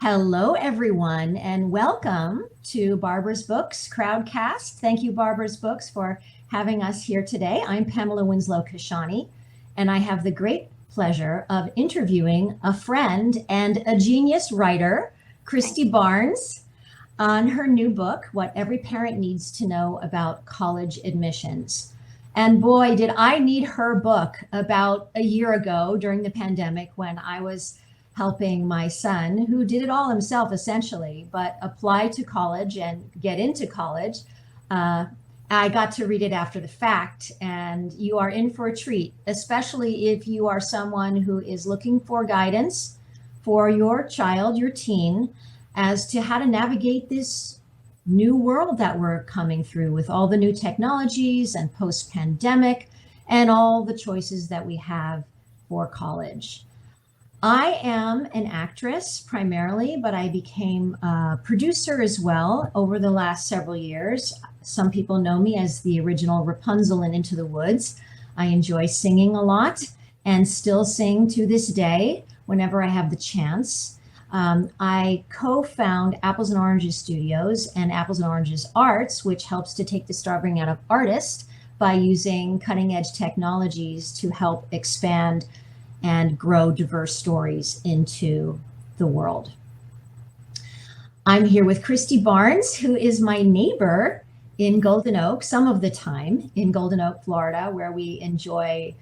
Hello, everyone, and welcome to Barbara's Books Crowdcast. Thank you, Barbara's Books, for having us here today. I'm Pamela Winslow Kashani, and I have the great pleasure of interviewing a friend and a genius writer, Christie Barnes, on her new book, What Every Parent Needs to Know About College Admissions. And boy, did I need her book about a year ago during the pandemic when I was helping my son, who did it all himself essentially, but apply to college and get into college. Uh, I got to read it after the fact, and you are in for a treat, especially if you are someone who is looking for guidance for your child, your teen, as to how to navigate this new world that we're coming through with all the new technologies and post-pandemic and all the choices that we have for college. I am an actress primarily, but I became a producer as well over the last several years. Some people know me as the original Rapunzel in Into the Woods. I enjoy singing a lot and still sing to this day whenever I have the chance. I co-found Apples and Oranges Studios and Apples and Oranges Arts, which helps to take the starving out of artists by using cutting edge technologies to help expand and grow diverse stories into the world. I'm here with Christie Barnes, who is my neighbor in Golden Oak, some of the time in Golden Oak, Florida, where we enjoy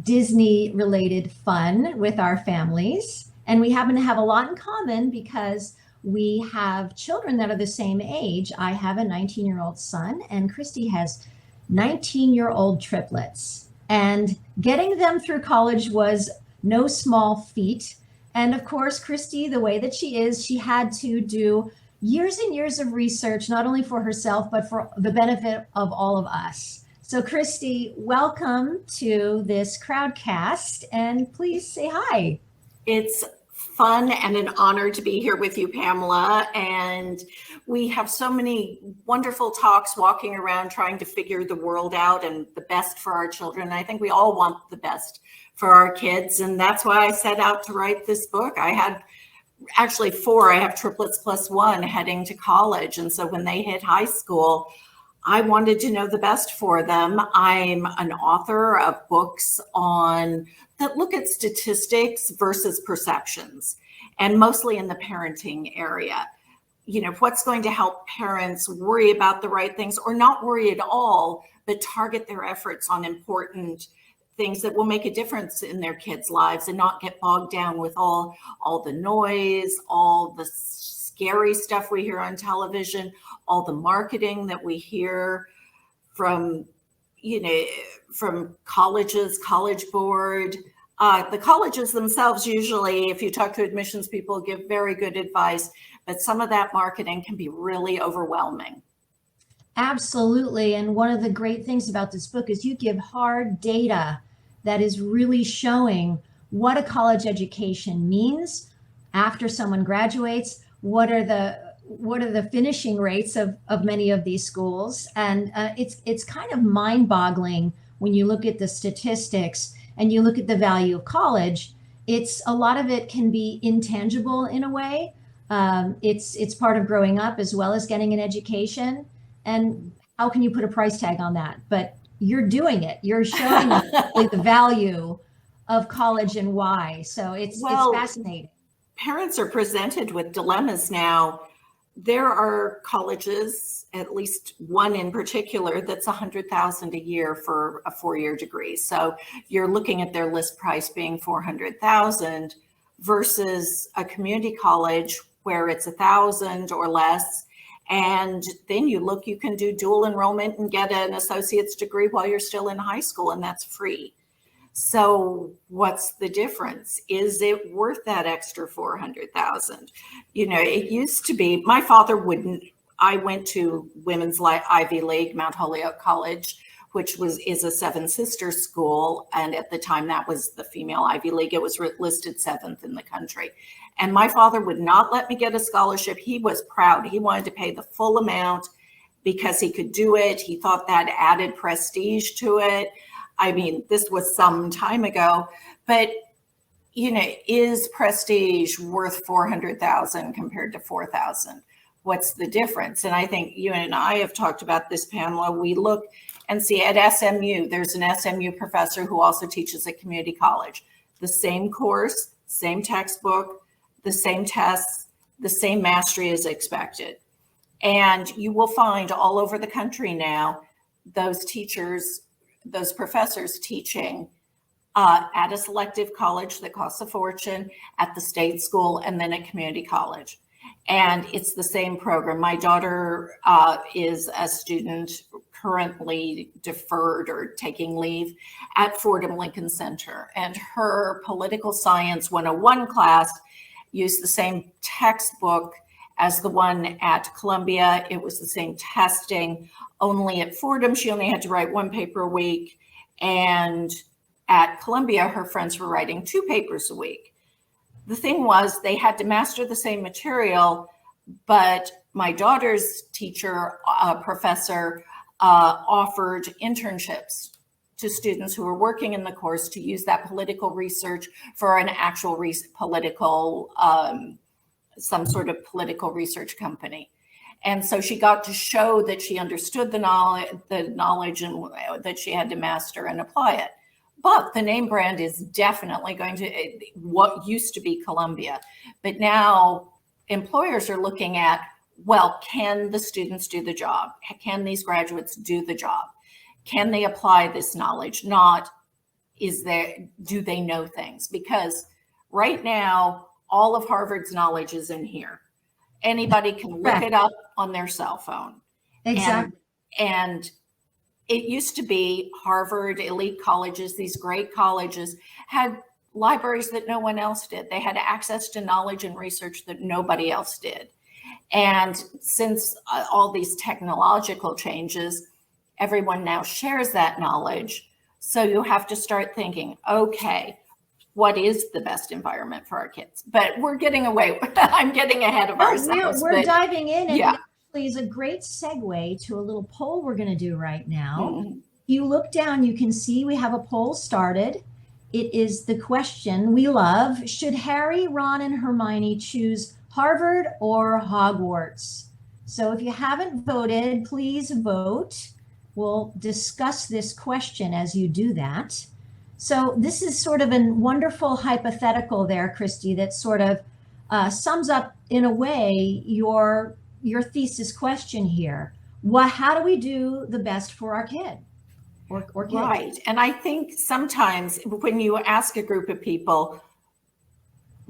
Disney-related fun with our families. And we happen to have a lot in common because we have children that are the same age. I have a 19-year-old son, and Christie has 19-year-old triplets. And getting them through college was no small feat. And of course, Christie, the way that she is, she had to do years and years of research, not only for herself, but for the benefit of all of us. So Christie, welcome to this crowdcast, and please say hi. It's fun and an honor to be here with you, Pamela. And we have so many wonderful talks walking around trying to figure the world out and the best for our children. I think we all want the best for our kids. And that's why I set out to write this book. I had actually four. I have triplets plus one heading to college. And so when they hit high school, I wanted to know the best for them. I'm an author of books that look at statistics versus perceptions, and mostly in the parenting area. You know, what's going to help parents worry about the right things or not worry at all, but target their efforts on important things that will make a difference in their kids' lives and not get bogged down with all the noise, all the scary stuff we hear on television, all the marketing that we hear from colleges, college board. The colleges themselves, usually, if you talk to admissions people, give very good advice, but some of that marketing can be really overwhelming. Absolutely. And one of the great things about this book is you give hard data that is really showing what a college education means after someone graduates. What are the finishing rates of many of these schools? And it's kind of mind-boggling when you look at the statistics and you look at the value of college. It's a lot of it can be intangible in a way. It's part of growing up as well as getting an education. And how can you put a price tag on that? But you're doing it. You're showing the value of college and why. So it's fascinating. Parents are presented with dilemmas now. There are colleges, at least one in particular, that's $100,000 a year for a 4-year degree. So you're looking at their list price being $400,000 versus a community college where it's $1,000 or less. And then you can do dual enrollment and get an associate's degree while you're still in high school, and that's free. So what's the difference? Is it worth that extra $400,000? You know, it used to be, my father wouldn't. I went to Women's Ivy League, Mount Holyoke College, which is a Seven Sisters school. And at the time that was the female Ivy League. It was listed 7th in the country. And my father would not let me get a scholarship. He was proud. He wanted to pay the full amount because he could do it. He thought that added prestige to it. I mean, this was some time ago, but is prestige worth 400,000 compared to 4,000? What's the difference? And I think you and I have talked about this, Pamela. We look and see at SMU, there's an SMU professor who also teaches at community college. The same course, same textbook, the same tests, the same mastery is expected. And you will find all over the country now, those teachers, those professors teaching at a selective college that costs a fortune, at the state school, and then at community college. And it's the same program. My daughter is a student currently deferred or taking leave at Fordham Lincoln Center. And her political science 101 class used the same textbook as the one at Columbia. It was the same testing, only at Fordham, she only had to write one paper a week. And at Columbia, her friends were writing 2 papers a week. The thing was, they had to master the same material, but my daughter's teacher, professor, offered internships to students who were working in the course to use that political research for an actual political, some sort of political research company. And so she got to show that she understood the knowledge and that she had to master and apply it. But the name brand is definitely going to what used to be Columbia. But now employers are looking at, well, can the students do the job? Can these graduates do the job? Can they apply this knowledge? Not, do they know things? Because right now, all of Harvard's knowledge is in here. Anybody can look it up on their cell phone. Exactly. And it used to be Harvard, elite colleges, these great colleges had libraries that no one else did. They had access to knowledge and research that nobody else did. And since all these technological changes, everyone now shares that knowledge. So you have to start thinking, okay, what is the best environment for our kids? But we're getting away. I'm getting ahead of ourselves. We're diving in, and yeah. it actually is a great segue to a little poll we're going to do right now. Mm-hmm. You look down, you can see we have a poll started. It is the question we love: should Harry, Ron, and Hermione choose Harvard or Hogwarts? So if you haven't voted, please vote. We'll discuss this question as you do that. So this is sort of a wonderful hypothetical there, Christie, that sort of sums up, in a way, your thesis question here. How do we do the best for our kid or kids? Right. And I think sometimes when you ask a group of people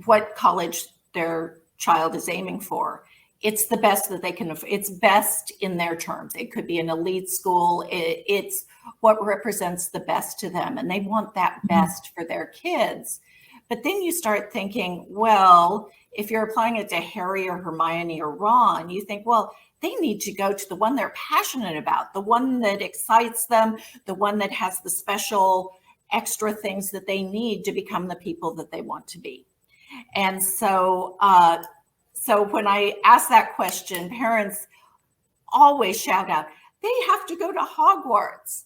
what college their child is aiming for, it's the best that they can. It's best in their terms. It could be an elite school. It's what represents the best to them. And they want that best for their kids. But then you start thinking, well, if you're applying it to Harry or Hermione or Ron, you think, well, they need to go to the one they're passionate about, the one that excites them, the one that has the special extra things that they need to become the people that they want to be. And so, so when I ask that question, parents always shout out, they have to go to Hogwarts.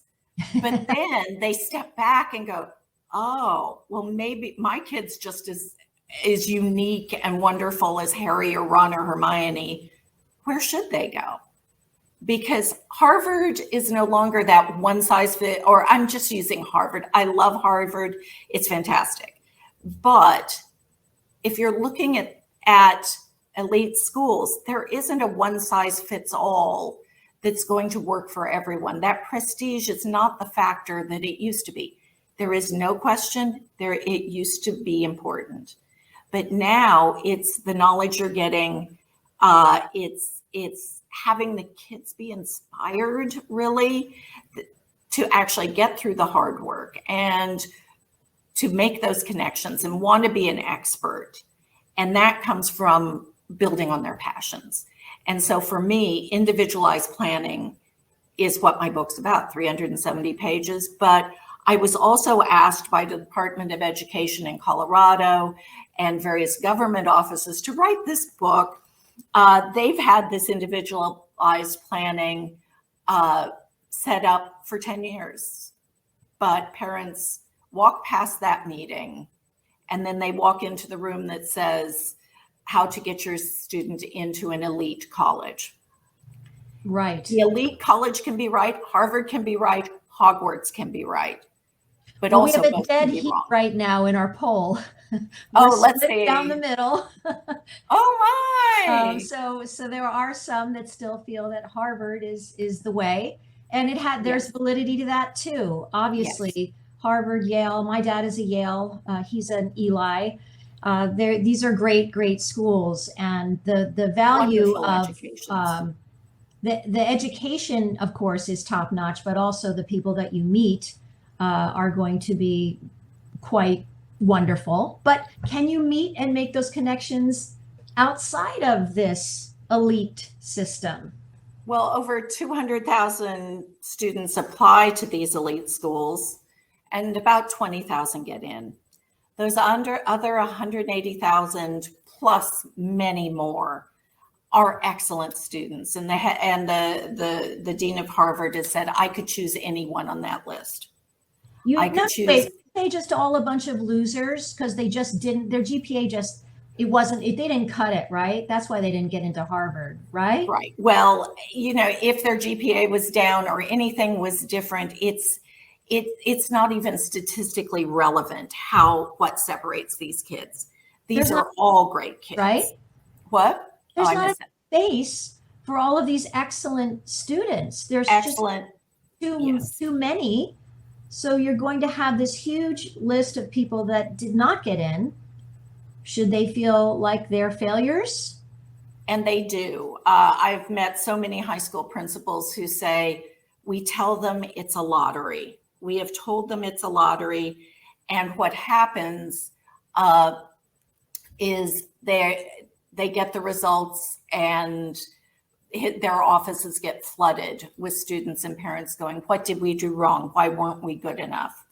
But then they step back and go, oh, well, maybe my kid's just as unique and wonderful as Harry or Ron or Hermione. Where should they go? Because Harvard is no longer that one size fit, or I'm just using Harvard. I love Harvard. It's fantastic. But if you're looking at elite schools, there isn't a one size fits all that's going to work for everyone. That prestige is not the factor that it used to be. There is no question it used to be important. But now it's the knowledge you're getting. It's having the kids be inspired, really, to actually get through the hard work and to make those connections and want to be an expert. And that comes from building on their passions. And so for me, individualized planning is what my book's about, 370 pages. But I was also asked by the Department of Education in Colorado and various government offices to write this book. They've had this individualized planning set up for 10 years, but parents walk past that meeting and then they walk into the room that says how to get your student into an elite college. Right. The elite college can be right, Harvard can be right, Hogwarts can be right, but Well, also we have a both dead can be heat wrong. right now in our poll. Oh, We're let's split see. down the middle. Oh my! So there are some that still feel that Harvard is the way, and there's Yes. validity to that too. Obviously, Yes. Harvard, Yale. My dad is a Yale. He's an Eli. These are great schools, and the value Wonderful of educations. the education, of course, is top notch, but also the people that you meet are going to be quite wonderful. But can you meet and make those connections outside of this elite system? Well, over 200,000 students apply to these elite schools, and about 20,000 get in. Those other 180,000 plus many more are excellent students, and the dean of Harvard has said I could choose anyone on that list. I could choose. Wait, they just all a bunch of losers because they just didn't. Their GPA just they didn't cut it, right? That's why they didn't get into Harvard, right? Right. Well, if their GPA was down or anything was different, it's not even statistically relevant what separates these kids. These are all great kids. Right? What? There's not a space for all of these excellent students. There's excellent. Just too many. So you're going to have this huge list of people that did not get in. Should they feel like they're failures? And they do. I've met so many high school principals who say, we tell them it's a lottery. We have told them it's a lottery. And what happens is they get the results and their offices get flooded with students and parents going, what did we do wrong? Why weren't we good enough?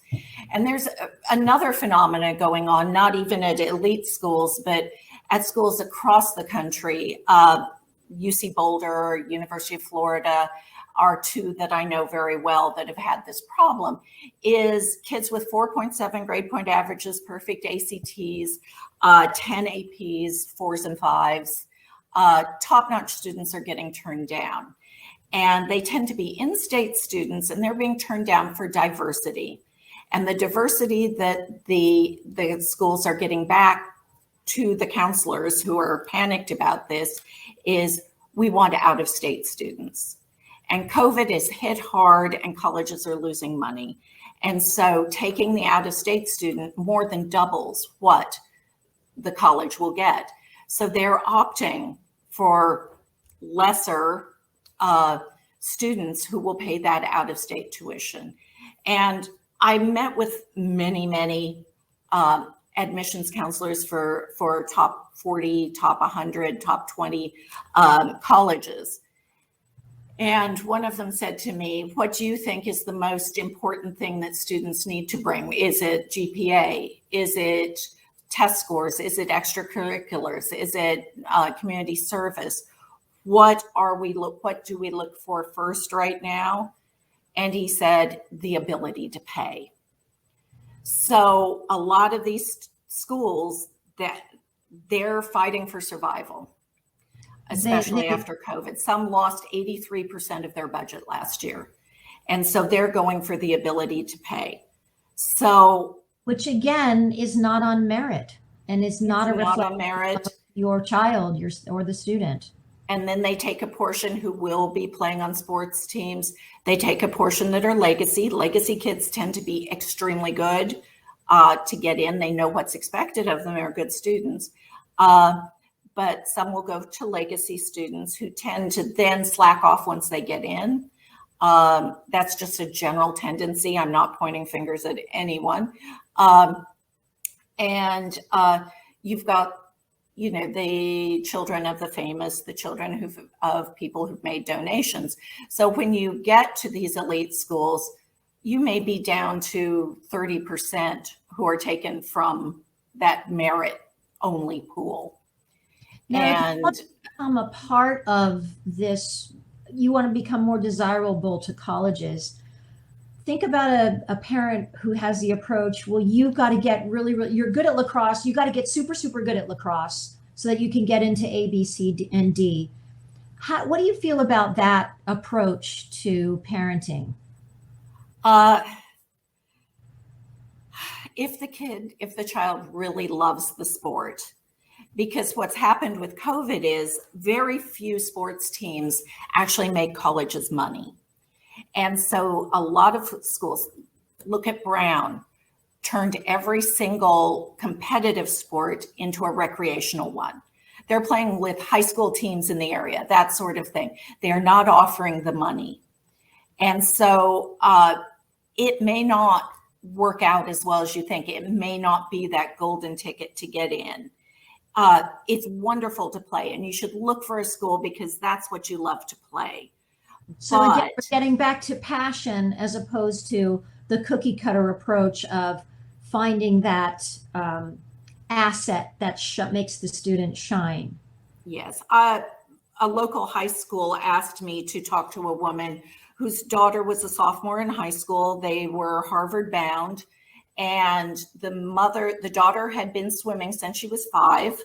And there's another phenomena going on, not even at elite schools, but at schools across the country. UC Boulder, University of Florida are two that I know very well that have had this problem, is kids with 4.7 grade point averages, perfect ACTs, 10 APs, 4s and 5s. Top-notch students are getting turned down. And they tend to be in-state students, and they're being turned down for diversity. And the diversity that the schools are getting back to the counselors who are panicked about this is, we want out-of-state students. And COVID is hit hard and colleges are losing money. And so taking the out-of-state student more than doubles what the college will get. So they're opting for lesser students who will pay that out-of-state tuition. And I met with many admissions counselors for top 40, top 100, top 20 colleges. And one of them said to me, what do you think is the most important thing that students need to bring? Is it GPA? Is it test scores? Is it extracurriculars? Is it community service? What do we look for first right now? And he said, the ability to pay. So a lot of these schools, that they're fighting for survival, especially after COVID. Some lost 83% of their budget last year. And so they're going for the ability to pay. So, which again is not on merit and is not a reflection of your child or the student. And then they take a portion who will be playing on sports teams. They take a portion that are legacy. Legacy kids tend to be extremely good to get in. They know what's expected of them. They're good students. But some will go to legacy students who tend to then slack off once they get in. That's just a general tendency. I'm not pointing fingers at anyone. You've got, the children of the famous, the children of people who've made donations. So when you get to these elite schools, you may be down to 30% who are taken from that merit-only pool. Now, if you want to become a part of this, you want to become more desirable to colleges. think about a parent who has the approach, well, you've got to get really, you're good at lacrosse. You got to get super, super good at lacrosse so that you can get into A, B, C, and D. What do you feel about that approach to parenting? Uh, if the child really loves the sport, because what's happened with COVID is very few sports teams actually make colleges money. And so a lot of schools, look at Brown, turned every single competitive sport into a recreational one. They're playing with high school teams in the area, that sort of thing. They are not offering the money. And so it may not work out as well as you think. It may not be that golden ticket to get in. It's wonderful to play, and you should look for a school because that's what you love to play. So again, we're getting back to passion as opposed to the cookie cutter approach of finding that asset that makes the student shine. Yes. A local high school asked me to talk to a woman whose daughter was a sophomore in high school. They were Harvard bound, and the daughter had been swimming since she was 5.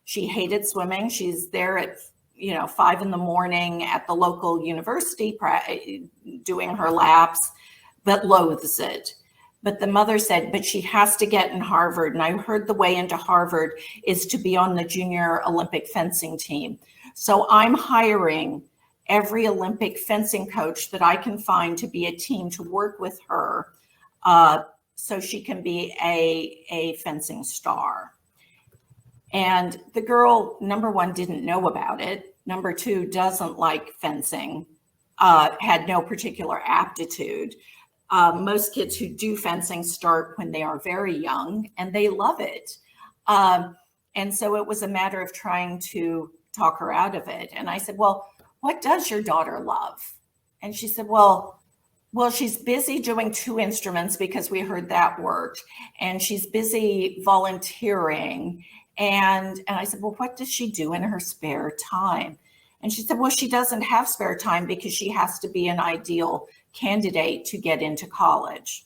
She hated swimming. She's there at 5 a.m. at the local university doing her laps, but loathes it. But the mother said, but she has to get in Harvard. And I heard the way into Harvard is to be on the junior Olympic fencing team. So I'm hiring every Olympic fencing coach that I can find to be a team to work with her so she can be a fencing star. And the girl, number one, didn't know about it. Number two, doesn't like fencing, had no particular aptitude. Most kids who do fencing start when they are very young and they love it. And so it was a matter of trying to talk her out of it. And I said, well, what does your daughter love? And she said, well, she's busy doing 2 instruments because we heard that worked. And she's busy volunteering. And I said, well, what does she do in her spare time? And she said, well, she doesn't have spare time because she has to be an ideal candidate to get into college.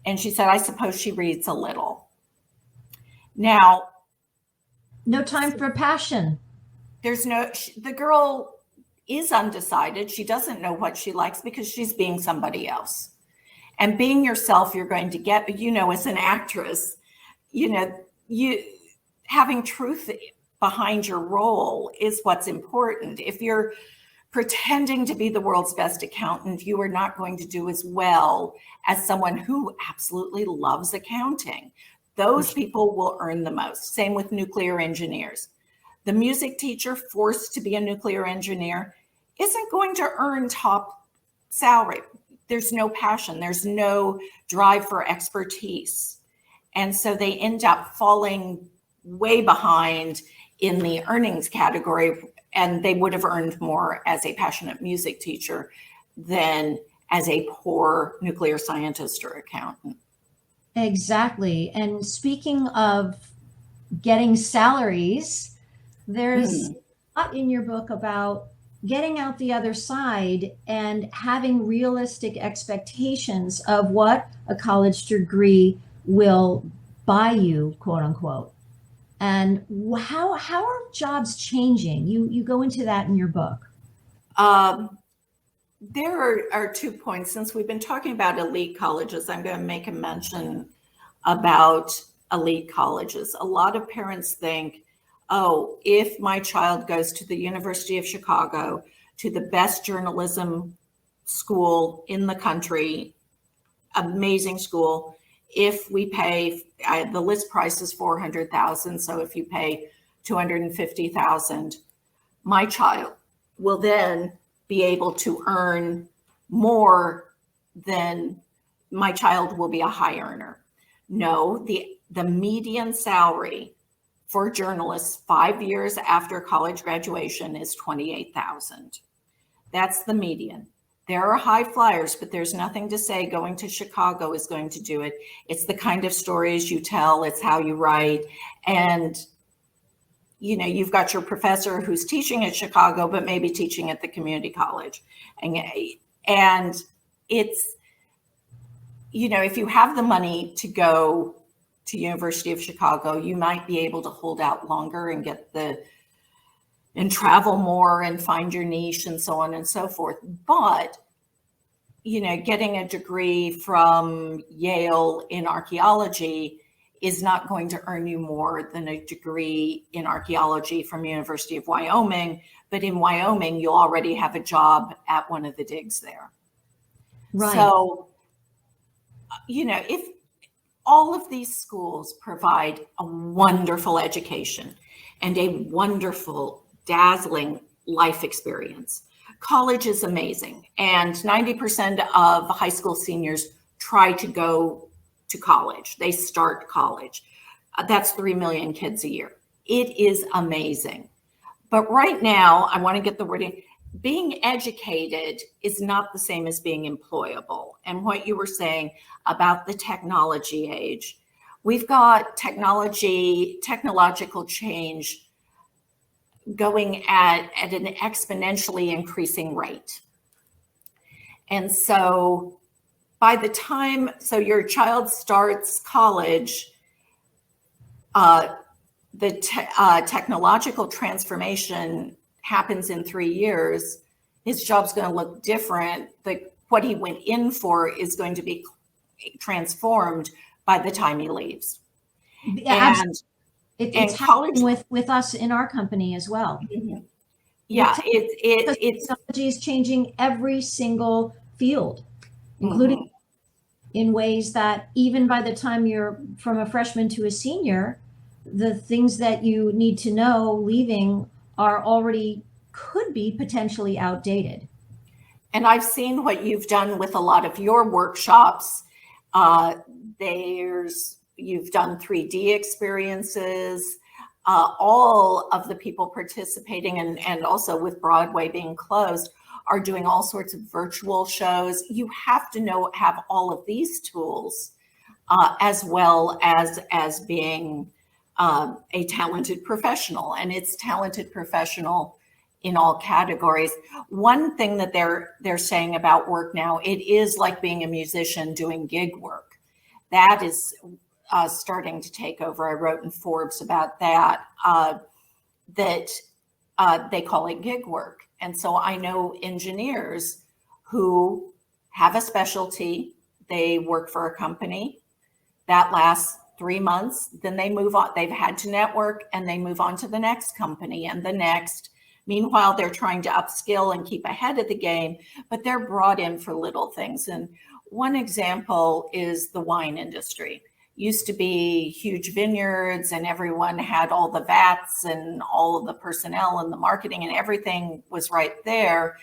And she said, I suppose she reads a little. Now, no time for passion. The girl is undecided. She doesn't know what she likes because she's being somebody else. And being yourself, you're going to get, as an actress, having truth behind your role is what's important. If you're pretending to be the world's best accountant, you are not going to do as well as someone who absolutely loves accounting. Those people will earn the most. Same with nuclear engineers. The music teacher forced to be a nuclear engineer isn't going to earn top salary. There's no passion. There's no drive for expertise. And so they end up falling way behind in the earnings category, and they would have earned more as a passionate music teacher than as a poor nuclear scientist or accountant. Exactly. And speaking of getting salaries, there's a lot in your book about getting out the other side and having realistic expectations of what a college degree will buy you, quote unquote. And how are jobs changing? You go into that in your book. There are 2 points. Since we've been talking about elite colleges, I'm going to make a mention about elite colleges. A lot of parents think, oh, if my child goes to the University of Chicago, to the best journalism school in the country, amazing school, if we pay, the list price is $400,000. So if you pay $250,000, my child will then be able to earn more than my child will be a high earner. No, the median salary for journalists 5 years after college graduation is $28,000. That's the median. There are high flyers, but there's nothing to say going to Chicago is going to do it. It's the kind of stories you tell, it's how you write. And, you've got your professor who's teaching at Chicago, but maybe teaching at the community college. And it's if you have the money to go to University of Chicago, you might be able to hold out longer and and travel more and find your niche and so on and so forth. But, getting a degree from Yale in archaeology is not going to earn you more than a degree in archaeology from University of Wyoming. But in Wyoming, you'll already have a job at one of the digs there. Right. So, if all of these schools provide a wonderful education and a wonderful, dazzling life experience, college is amazing. And 90% of high school seniors try to go to college. They start college. That's 3 million kids a year. It is amazing. But right now, I want to get the wording. Being educated is not the same as being employable. And what you were saying about the technology age, we've got technological change going at an exponentially increasing rate. And so by the time, your child starts college, the technological transformation happens in 3 years. His job's going to look different. What he went in for is going to be transformed by the time he leaves. Yeah, and it's college happening with us in our company as well. Mm-hmm. Yeah, it's technology is changing every single field, including in ways that even by the time you're from a freshman to a senior, the things that you need to know leaving are already could be potentially outdated. And I've seen what you've done with a lot of your workshops. You've done 3D experiences. All of the people participating and also with Broadway being closed are doing all sorts of virtual shows. You have to have all of these tools as well as being a talented professional, and it's talented professional in all categories. One thing that they're saying about work now, it is like being a musician doing gig work. That is starting to take over. I wrote in Forbes about that, that they call it gig work. And so I know engineers who have a specialty, they work for a company that lasts 3 months, then they move on. They've had to network and they move on to the next company and the next. Meanwhile, they're trying to upskill and keep ahead of the game, but they're brought in for little things. And one example is the wine industry. Used to be huge vineyards and everyone had all the vats and all of the personnel and the marketing and everything was right there.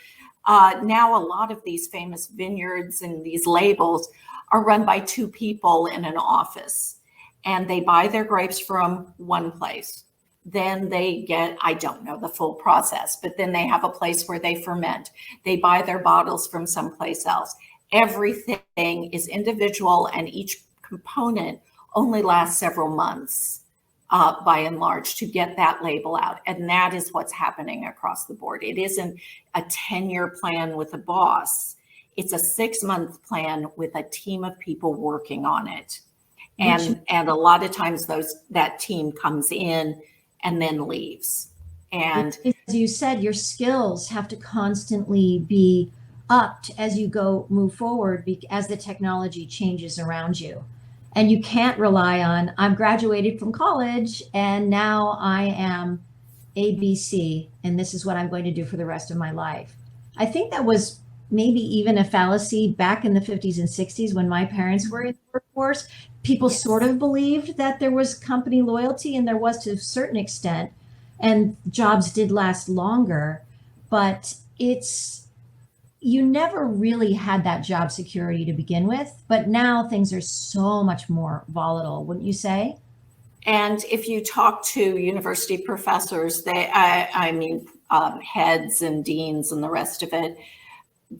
Now a lot of these famous vineyards and these labels are run by 2 people in an office. And they buy their grapes from one place. Then they get, I don't know the full process, but then they have a place where they ferment. They buy their bottles from someplace else. Everything is individual and each component only lasts several months by and large to get that label out. And that is what's happening across the board. It isn't a 10-year plan with a boss. It's a 6-month plan with a team of people working on it. And a lot of times that team comes in and then leaves. And as you said, your skills have to constantly be upped as you move forward as the technology changes around you. And you can't rely on, I'm graduated from college and now I am ABC and this is what I'm going to do for the rest of my life. I think that was maybe even a fallacy back in the 50s and 60s when my parents were in the workforce. People sort of believed that there was company loyalty, and there was to a certain extent, and jobs did last longer, but you never really had that job security to begin with, but now things are so much more volatile, wouldn't you say? And if you talk to university professors, heads and deans and the rest of it,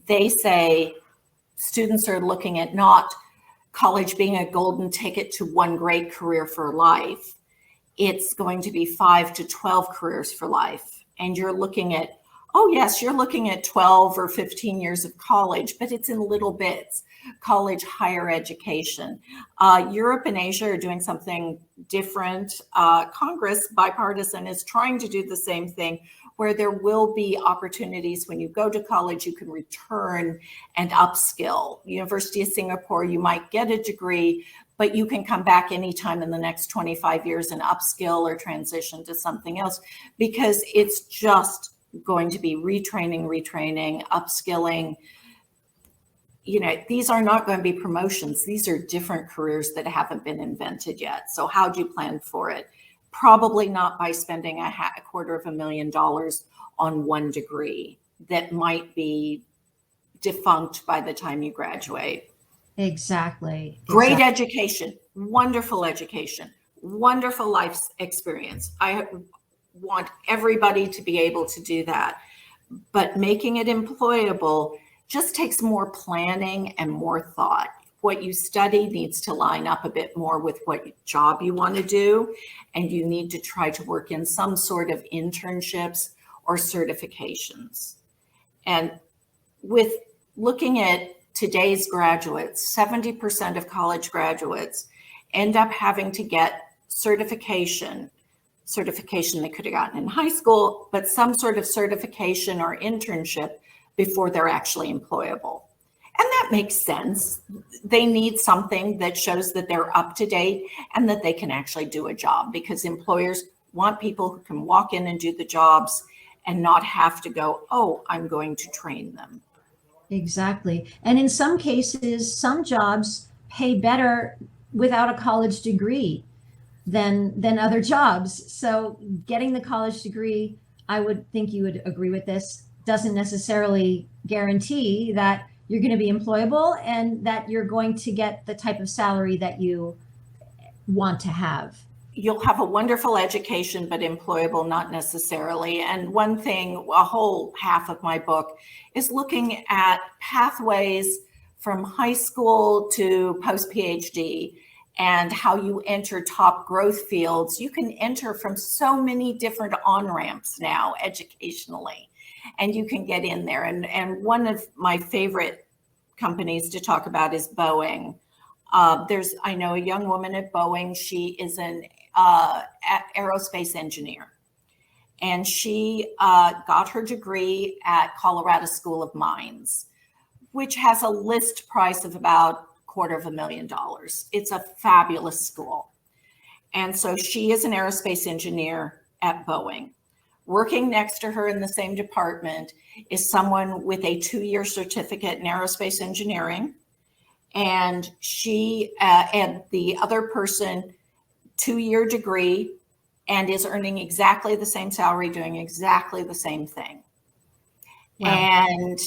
they say students are looking at not college being a golden ticket to one great career for life. It's going to be 5 to 12 careers for life. And you're looking at Oh, yes, you're looking at 12 or 15 years of college, but it's in little bits. College, higher education. Europe and Asia are doing something different. Congress, bipartisan, is trying to do the same thing, where there will be opportunities when you go to college, you can return and upskill. University of Singapore, you might get a degree, but you can come back anytime in the next 25 years and upskill or transition to something else, because it's just going to be retraining, upskilling. These are not going to be promotions. These are different careers that haven't been invented yet. So how do you plan for it? Probably not by spending $250,000 on one degree that might be defunct by the time you graduate. Exactly. Great education, wonderful life experience. I want everybody to be able to do that. But making it employable just takes more planning and more thought. What you study needs to line up a bit more with what job you want to do, and you need to try to work in some sort of internships or certifications. And with looking at today's graduates, 70% of college graduates end up having to get certification they could have gotten in high school, but some sort of certification or internship before they're actually employable. And that makes sense. They need something that shows that they're up to date and that they can actually do a job, because employers want people who can walk in and do the jobs and not have to go, oh, I'm going to train them. Exactly. And in some cases, some jobs pay better without a college degree than other jobs. So getting the college degree, I would think you would agree with this, doesn't necessarily guarantee that you're going to be employable and that you're going to get the type of salary that you want to have. You'll have a wonderful education, but employable, not necessarily. And one thing, a whole half of my book is looking at pathways from high school to post-PhD and how you enter top growth fields. You can enter from so many different on-ramps now educationally, and you can get in there. And one of my favorite companies to talk about is Boeing. I know a young woman at Boeing. She is an aerospace engineer, and she got her degree at Colorado School of Mines, which has a list price of about $250,000. It's a fabulous school. And so she is an aerospace engineer at Boeing. Working next to her in the same department is someone with a 2-year certificate in aerospace engineering. And she and the other person, 2-year degree, and is earning exactly the same salary, doing exactly the same thing. Wow. And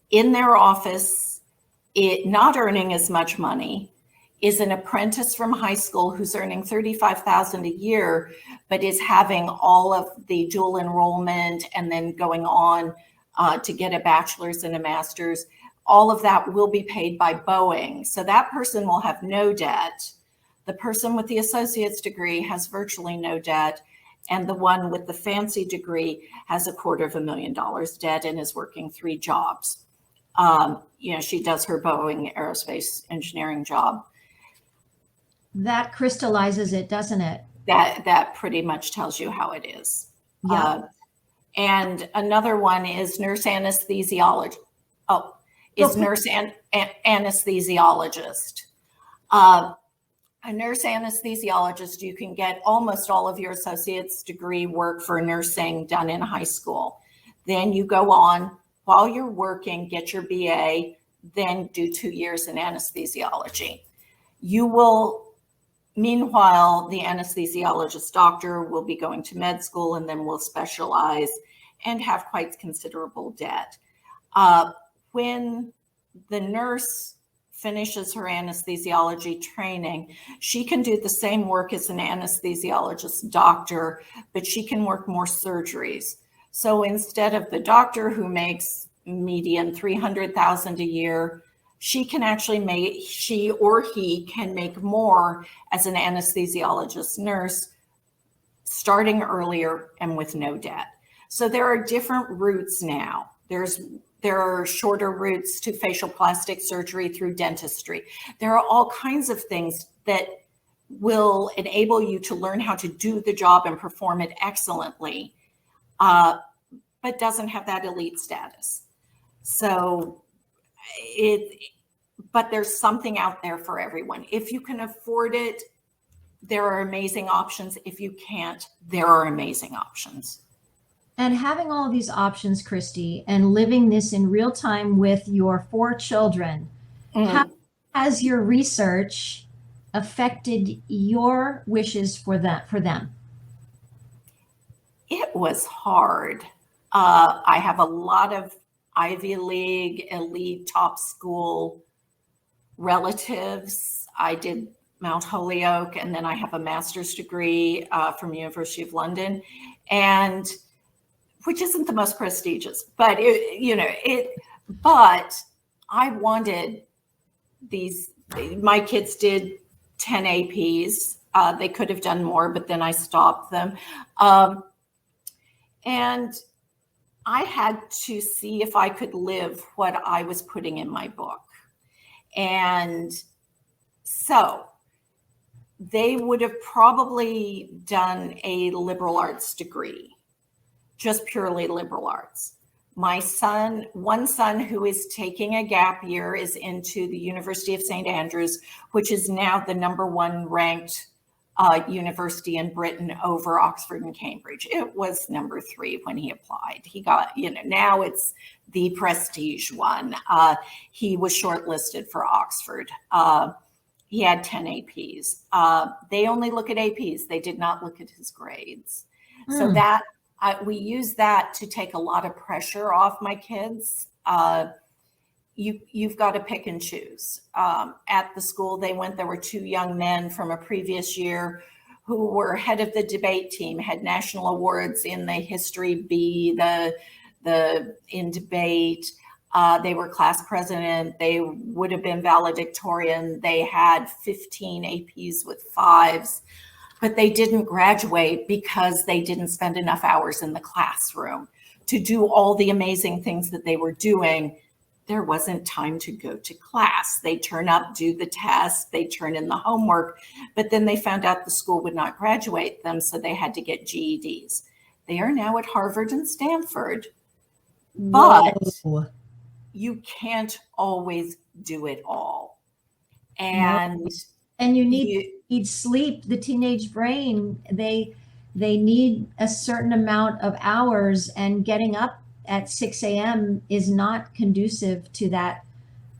in their office, not earning as much money, is an apprentice from high school who's earning $35,000 a year, but is having all of the dual enrollment and then going on to get a bachelor's and a master's. All of that will be paid by Boeing. So that person will have no debt. The person with the associate's degree has virtually no debt. And the one with the fancy degree has $250,000 debt and is working 3 jobs. She does her Boeing aerospace engineering job. That crystallizes it, doesn't it? That pretty much tells you how it is. Yeah. And another one is nurse anesthesiology. Nurse anesthesiologist. A nurse anesthesiologist, you can get almost all of your associate's degree work for nursing done in high school. Then you go on while you're working, get your BA, then do 2 years in anesthesiology. You will, meanwhile, the anesthesiologist doctor will be going to med school and then will specialize and have quite considerable debt. When the nurse finishes her anesthesiology training, she can do the same work as an anesthesiologist doctor, but she can work more surgeries. So instead of the doctor who makes median $300,000 a year, she or he can make more as an anesthesiologist nurse, starting earlier and with no debt. So there are different routes now. There are shorter routes to facial plastic surgery through dentistry. There are all kinds of things that will enable you to learn how to do the job and perform it excellently, but doesn't have that elite status. So but there's something out there for everyone. If you can afford it, there are amazing options. If you can't, there are amazing options. And having all these options, Christie, and living this in real time with your 4 children, how has your research affected your wishes for them? It was hard. I have a lot of Ivy League, elite, top school relatives. I did Mount Holyoke, and then I have a master's degree from University of London, and which isn't the most prestigious, but but I wanted these. My kids did 10 APs. They could have done more, but then I stopped them. And I had to see if I could live what I was putting in my book. And so they would have probably done a liberal arts degree, just purely liberal arts. My son, one son who is taking a gap year, is into the University of St. Andrews, which is now the #1 ranked university in Britain over Oxford and Cambridge. It was #3 when he applied. He got, now it's the prestige one. He was shortlisted for Oxford. He had 10 APs. They only look at APs. They did not look at his grades. So that we use that to take a lot of pressure off my kids. You've got to pick and choose. At the school they went, there were 2 young men from a previous year who were head of the debate team, had national awards in the history B, in debate. They were class president. They would have been valedictorian. They had 15 APs with 5s, but they didn't graduate because they didn't spend enough hours in the classroom to do all the amazing things that they were doing. There wasn't time to go to class. They turn up, do the test, they turn in the homework, but then they found out the school would not graduate them, so they had to get GEDs. They are now at Harvard and Stanford, but you can't always do it all. And you need sleep. The teenage brain, they need a certain amount of hours, and getting up at 6 a.m. is not conducive to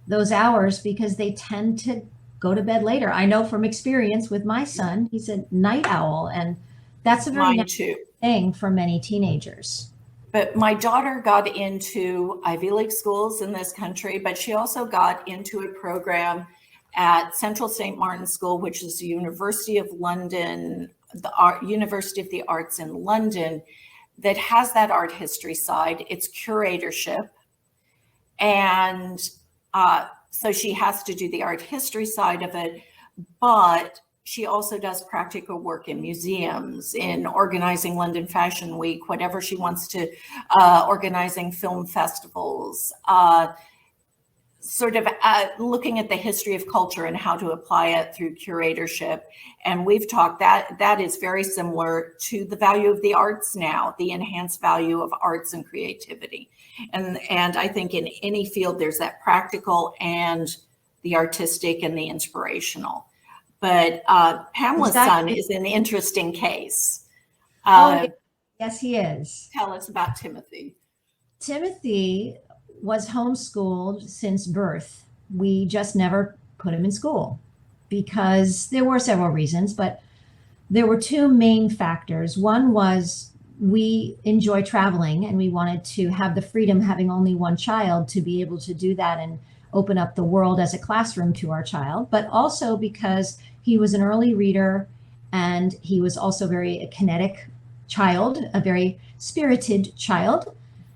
those hours, because they tend to go to bed later. I know from experience with my son, he's a night owl, and that's a very natural thing for many teenagers. But my daughter got into Ivy League schools in this country, but she also got into a program at Central St. Martin's School, which is the University of London, University of the Arts in London, that has that art history side. It's curatorship. And so she has to do the art history side of it, but she also does practical work in museums, in organizing London Fashion Week, whatever she wants to, organizing film festivals, sort of looking at the history of culture and how to apply it through curatorship. And we've talked that is very similar to the value of the arts now, the enhanced value of arts and creativity. And I think in any field, there's that practical and the artistic and the inspirational. But Pamela's son is an interesting case. Yes, he is. Tell us about Timothy. Timothy was homeschooled since birth. We just never put him in school because there were several reasons, but there were 2 main factors. One was we enjoy traveling, and we wanted to have the freedom, having only 1 child, to be able to do that and open up the world as a classroom to our child, but also because he was an early reader, and he was also a kinetic child, a very spirited child.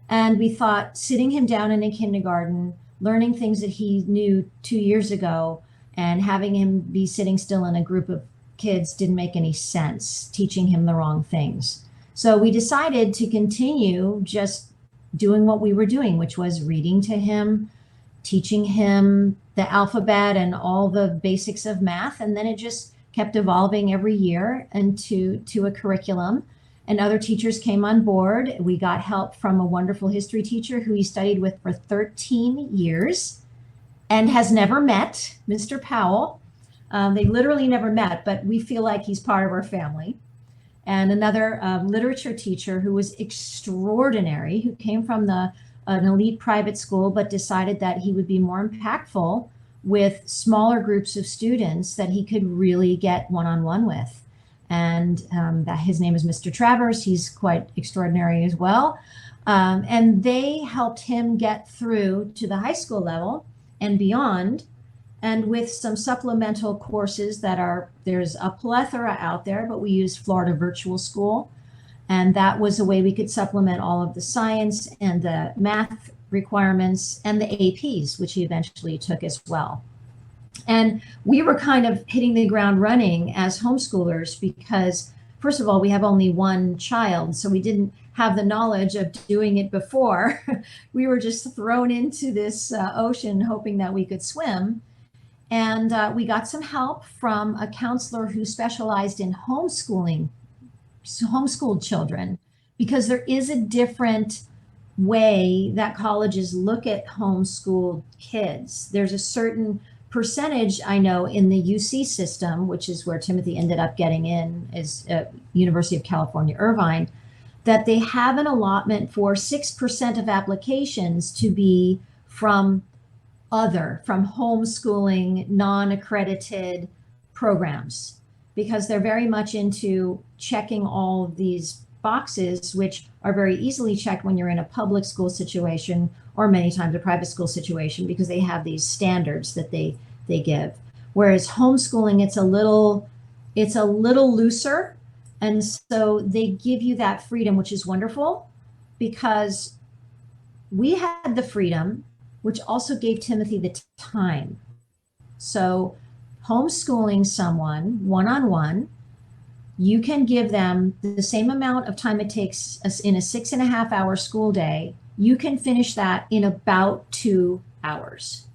And we thought sitting him down in a kindergarten, learning things that he knew 2 years ago, and having him be sitting still in a group of kids didn't make any sense, teaching him the wrong things. So we decided to continue just doing what we were doing, which was reading to him, teaching him the alphabet and all the basics of math. And then it just kept evolving every year into a curriculum. And other teachers came on board. We got help from a wonderful history teacher who he studied with for 13 years and has never met, Mr. Powell. They literally never met, but we feel like he's part of our family. And another literature teacher who was extraordinary, who came from an elite private school, but decided that he would be more impactful with smaller groups of students that he could really get one-on-one with. And that his name is Mr. Travers. He's quite extraordinary as well. And they helped him get through to the high school level and beyond. And with some supplemental courses there's a plethora out there, but we use Florida Virtual School. And that was a way we could supplement all of the science and the math requirements and the APs, which he eventually took as well. And we were kind of hitting the ground running as homeschoolers because, first of all, we have only one child, so we didn't have the knowledge of doing it before. We were just thrown into this ocean hoping that we could swim. And we got some help from a counselor who specialized in homeschooled children, because there is a different way that colleges look at homeschooled kids. There's a certain percentage, I know, in the UC system, which is where Timothy ended up getting in, is University of California, Irvine, that they have an allotment for 6% of applications to be from homeschooling, non-accredited programs, because they're very much into checking all of these boxes, which are very easily checked when you're in a public school situation or many times a private school situation, because they have these standards that they give. Whereas homeschooling, it's a little looser. And so they give you that freedom, which is wonderful, because we had the freedom, which also gave Timothy the time. So homeschooling someone one-on-one, you can give them the same amount of time it takes us in a 6.5-hour school day. You can finish that in about 2 hours.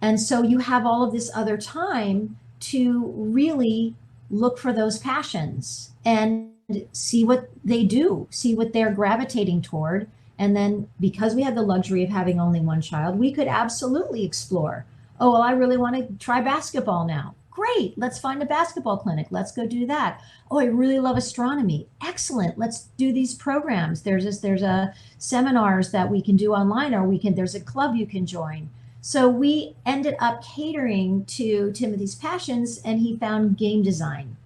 And so you have all of this other time to really look for those passions and see what they do, see what they're gravitating toward. And then because we had the luxury of having only one child, we could absolutely explore. Oh, well, I really want to try basketball now. Great, let's find a basketball clinic. Let's go do that. Oh, I really love astronomy. Excellent, let's do these programs. There's a seminars that we can do online, or there's a club you can join. So we ended up catering to Timothy's passions, and he found game design,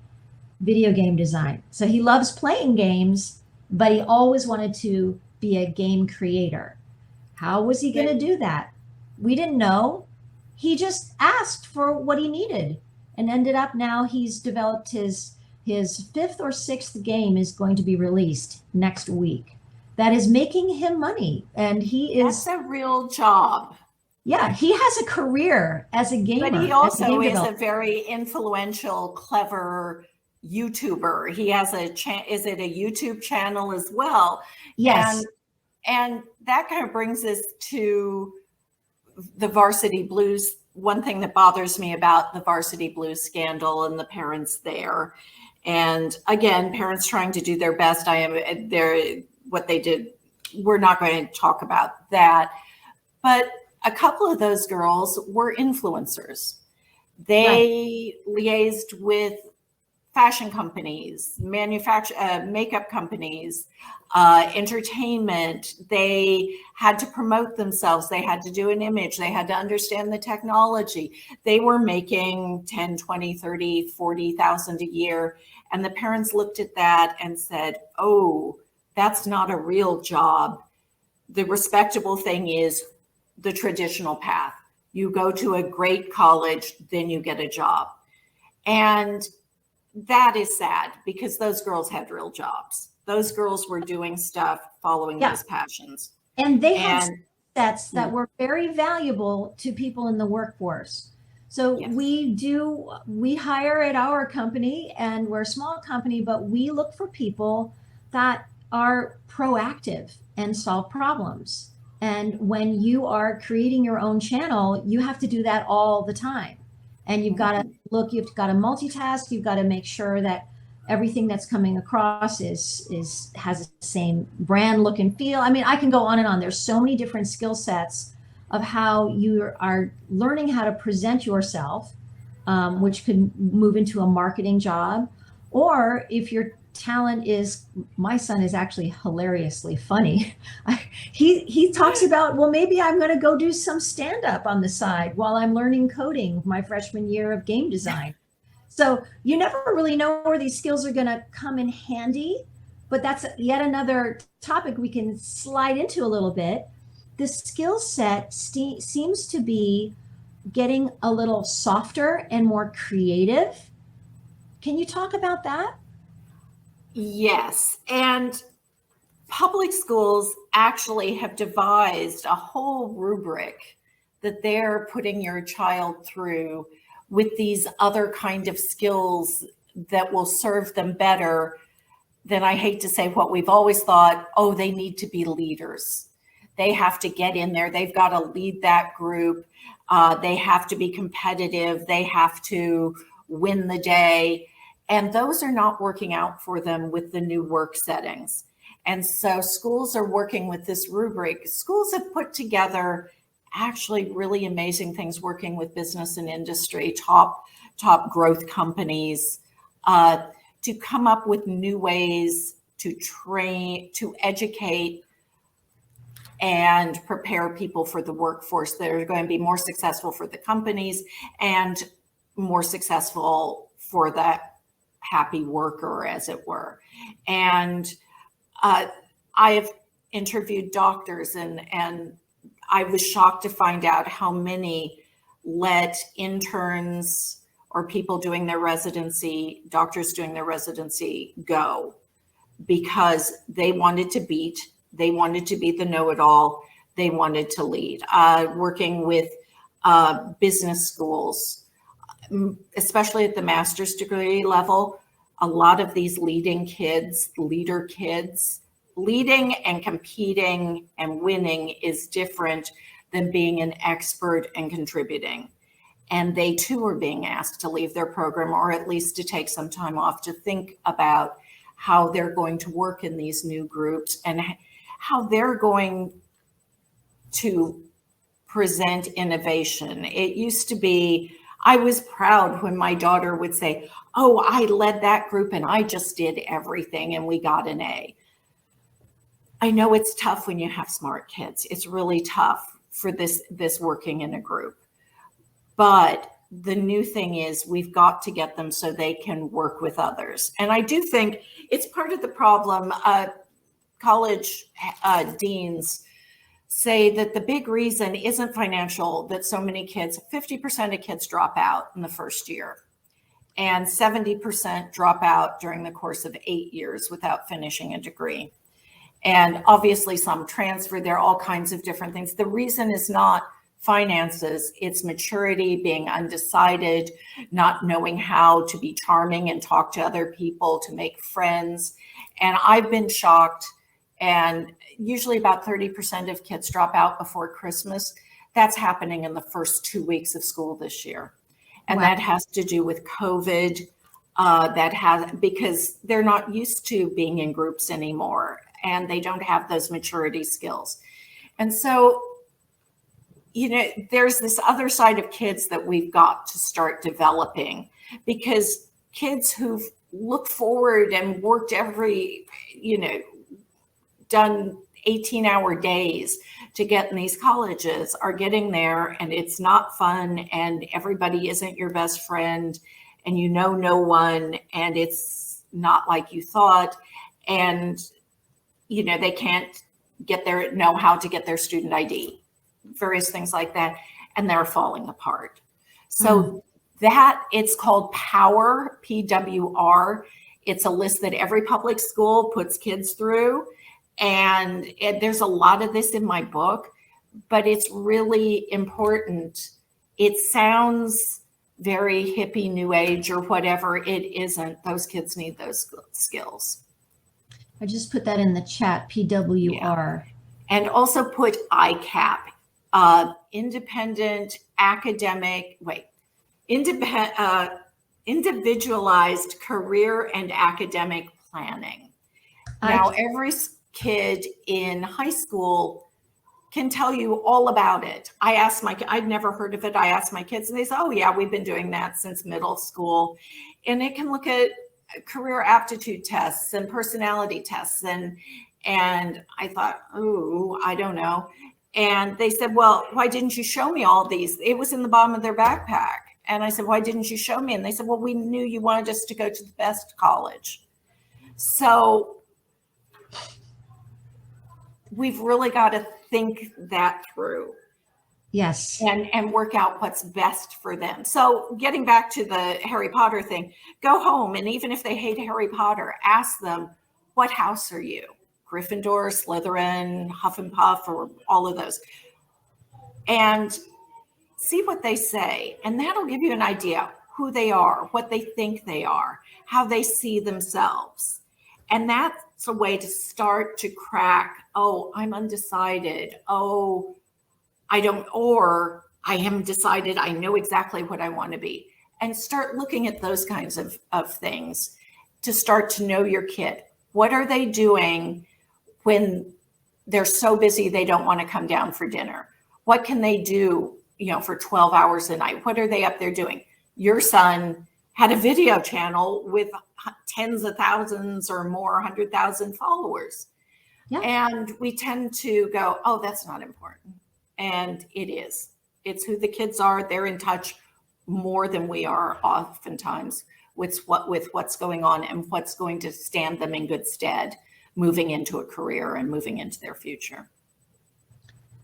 video game design. So he loves playing games, but he always wanted to be a game creator. How was he going to do that? We didn't know. He just asked for what he needed, and ended up now he's developed his 5th or 6th game is going to be released next week. That is making him money, and That's a real job. Yeah, he has a career as a gamer. But he also is a very influential, clever YouTuber. He has is it a YouTube channel as well? Yes. And that kind of brings us to the Varsity Blues. One thing that bothers me about the Varsity Blues scandal and the parents there. And again, parents trying to do their best. What they did, we're not going to talk about that. But a couple of those girls were influencers. They liaised with fashion companies, makeup companies, entertainment. They had to promote themselves. They had to do an image. They had to understand the technology. They were making 10, 20, 30, 40,000 a year. And the parents looked at that and said, oh, that's not a real job. The respectable thing is the traditional path. You go to a great college, then you get a job. And that is sad, because those girls had real jobs. Those girls were doing stuff, following those passions. And they had sets that were very valuable to people in the workforce. So we hire at our company, and we're a small company, but we look for people that are proactive and solve problems. And when you are creating your own channel, you have to do that all the time. And you've got to look, you've got to multitask, you've got to make sure that everything that's coming across is has the same brand look and feel. I mean, I can go on and on. There's so many different skill sets of how you are learning how to present yourself, which could move into a marketing job. Or if your talent is, my son is actually hilariously funny. He talks about, well, maybe I'm going to go do some stand up on the side while I'm learning coding my freshman year of game design. So you never really know where these skills are going to come in handy, but that's yet another topic we can slide into a little bit. The skill set seems to be getting a little softer and more creative. Can you talk about that? Yes. And public schools actually have devised a whole rubric that they're putting your child through with these other kind of skills that will serve them better than, I hate to say, what we've always thought, oh, they need to be leaders. They have to get in there. They've got to lead that group. They have to be competitive. They have to win the day. And those are not working out for them with the new work settings. And so schools are working with this rubric. Schools have put together actually really amazing things, working with business and industry, top growth companies, to come up with new ways to train, to educate, and prepare people for the workforce that are going to be more successful for the companies and more successful for the happy worker, as it were. And I have interviewed doctors, and I was shocked to find out how many let interns or people doing their residency, doctors doing their residency, go because they wanted to be the know-it-all, they wanted to lead. Working with business schools, especially at the master's degree level, a lot of these leader kids, leading and competing and winning is different than being an expert and contributing. And they too are being asked to leave their program, or at least to take some time off to think about how they're going to work in these new groups and how they're going to present innovation. It used to be, I was proud when my daughter would say, oh, I led that group and I just did everything and we got an A. I know it's tough when you have smart kids. It's really tough for this working in a group. But the new thing is we've got to get them so they can work with others. And I do think it's part of the problem. College deans say that the big reason isn't financial, that so many kids, 50% of kids drop out in the first year, and 70% drop out during the course of 8 years without finishing a degree. And obviously some transfer, there are all kinds of different things. The reason is not finances, it's maturity, being undecided, not knowing how to be charming and talk to other people, to make friends. And I've been shocked, and usually about 30% of kids drop out before Christmas. That's happening in the first 2 weeks of school this year. And Wow. that has to do with COVID, because they're not used to being in groups anymore, and they don't have those maturity skills. And so, there's this other side of kids that we've got to start developing, because kids who've looked forward and worked done 18-hour days to get in these colleges are getting there, and it's not fun, and everybody isn't your best friend, and no one, and it's not like you thought, and they can't know how to get their student ID, various things like that, and they're falling apart. So that, it's called POWER, PWR. It's a list that every public school puts kids through. And there's a lot of this in my book, but it's really important. It sounds very hippie, new age, or whatever. It isn't. Those kids need those skills. I just put that in the chat, PWR. And also put ICAP, individualized career and academic planning. Now, every kid in high school can tell you all about it. I'd never heard of it. I asked my kids and they said, oh yeah, we've been doing that since middle school. And it can look at career aptitude tests and personality tests. And I thought, oh, I don't know. And they said, well, why didn't you show me all these? It was in the bottom of their backpack. And I said, why didn't you show me? And they said, well, we knew you wanted us to go to the best college. So we've really got to think that through. Yes. And work out what's best for them. So getting back to the Harry Potter thing, go home. And even if they hate Harry Potter, ask them, what house are you? Gryffindor, Slytherin, Hufflepuff, or all of those. And see what they say. And that'll give you an idea who they are, what they think they are, how they see themselves. And that's a way to start to crack, oh, I'm undecided. Oh, I haven't decided. I know exactly what I want to be. And start looking at those kinds of things to start to know your kid. What are they doing when they're so busy they don't want to come down for dinner? What can they do, for 12 hours a night? What are they up there doing? Your son had a video channel with tens of thousands or more, 100,000 followers. Yeah. And we tend to go, oh, that's not important. And it is. It's who the kids are. They're in touch more than we are oftentimes with what's going on and what's going to stand them in good stead moving into a career and moving into their future.